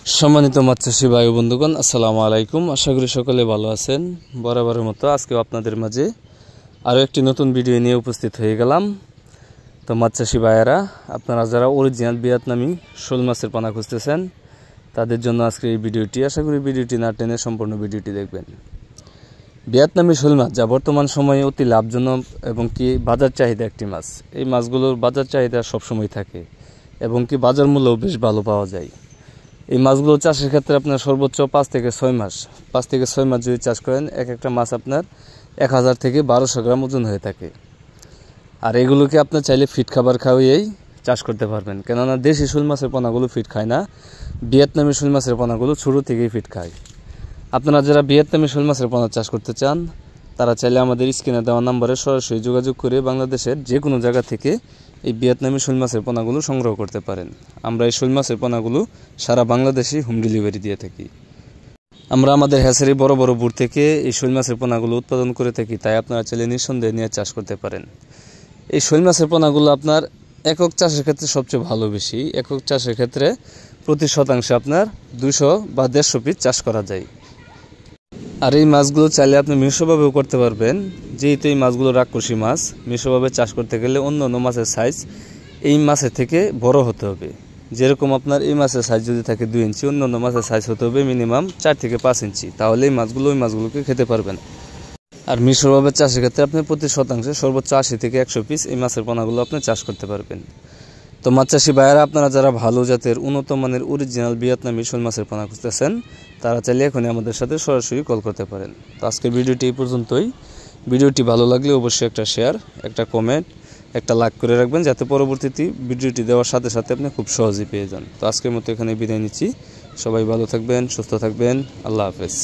সম্মানিত মাছ চাষী ভাই বন্ধুগণ, আসসালামু আলাইকুম। আশা করি সকলে ভালো আছেন। বরাবরের মতো আজকেও আপনাদের মাঝে আরও একটি নতুন ভিডিও নিয়ে উপস্থিত হয়ে গেলাম। তো মাছ চাষী ভাইয়েরা, আপনারা যারা অরিজিনাল ভিয়েতনামি শোল মাছের পোনা খুঁজতেছেন তাদের জন্য আজকে এই ভিডিওটি। আশা করি ভিডিওটি না টেনে সম্পূর্ণ ভিডিওটি দেখবেন। ভিয়েতনামি শোল মাছ যা বর্তমান সময়ে অতি লাভজনক এবং কি বাজার চাহিদা একটি মাছ। এই মাছগুলোর বাজার চাহিদা সবসময় থাকে এবং কি বাজার মূল্যও বেশ ভালো পাওয়া যায়। এই মাছগুলো চাষের ক্ষেত্রে আপনার সর্বোচ্চ 5 থেকে 6 মাস যদি চাষ করেন, এক একটা মাছ আপনার 1000 থেকে 1200 গ্রাম ওজন হয়ে থাকে। আর এগুলোকে আপনার চাইলে ফিট খাবার খাওয়াইয়েই চাষ করতে পারবেন, কেননা দেশি শোল মাছের পোনাগুলো ফিট খায় না, ভিয়েতনামি শোল মাছের পোনাগুলো ছোটো থেকেই ফিট খায়। আপনারা যারা ভিয়েতনামি শোল মাছের পোনা চাষ করতে চান তারা চাইলে আমাদের স্ক্রিনে দেওয়া নম্বরে সরাসরি যোগাযোগ করে বাংলাদেশের যে কোনো জায়গা থেকে এই ভিয়েতনামি শোল মাছের পোনাগুলো সংগ্রহ করতে পারেন। আমরা এই শোল মাছের পোনাগুলো সারা বাংলাদেশে হোম ডেলিভারি দিয়ে থাকি। আমরা আমাদের হ্যাচারি বড় বড় বুট থেকে এই শোল মাছের পোনাগুলো উৎপাদন করে থাকি, তাই আপনারা চাইলে নিঃসন্দেহে নিয়ে চাষ করতে পারেন। এই শোল মাছের পোনাগুলো আপনার একক চাষের ক্ষেত্রে সবচেয়ে ভালো। বেশি একক চাষের ক্ষেত্রে প্রতি শতাংশে আপনার 200 বা 150 পিস চাষ করা যায়। আর এই মাছগুলো চাইলে আপনি মিশ্রভাবেও করতে পারবেন, যেহেতু এই মাছগুলো রাক্ষসী মাছ। মিশ্রভাবে চাষ করতে গেলে অন্য অন্য মাছের সাইজ এই মাছের থেকে বড় হতে হবে। যেরকম আপনার এই মাছের সাইজ যদি থাকে 2 ইঞ্চি, অন্য অন্য মাছের সাইজ হতে হবে মিনিমাম 4 থেকে 5 ইঞ্চি, তাহলে এই মাছগুলোকে খেতে পারবেন। আর মিশ্রভাবে চাষের ক্ষেত্রে আপনি প্রতি শতাংশে সর্বোচ্চ 80 থেকে 100 পিস এই মাছের পোনাগুলো আপনি চাষ করতে পারবেন। তো মাছ চাষি ভাইয়েরা, আপনারা যারা ভালো জাতের উন্নত মানের অরিজিনাল ভিয়েতনামি শোল মাছের পোনা খুঁজতেছেন তারা চাইলে এখনই আমাদের সাথে সরাসরি কল করতে পারেন। তো আজকের ভিডিওটি এই পর্যন্তই। ভিডিওটি ভালো লাগলে অবশ্যই একটা শেয়ার, একটা কমেন্ট, একটা লাইক করে রাখবেন, যাতে পরবর্তীতে ভিডিওটি দেওয়ার সাথে সাথে আপনি খুব সহজেই পেয়ে যান। তো আজকের মতো এখানে বিদায় নিচ্ছি। সবাই ভালো থাকবেন, সুস্থ থাকবেন। আল্লাহ হাফেজ।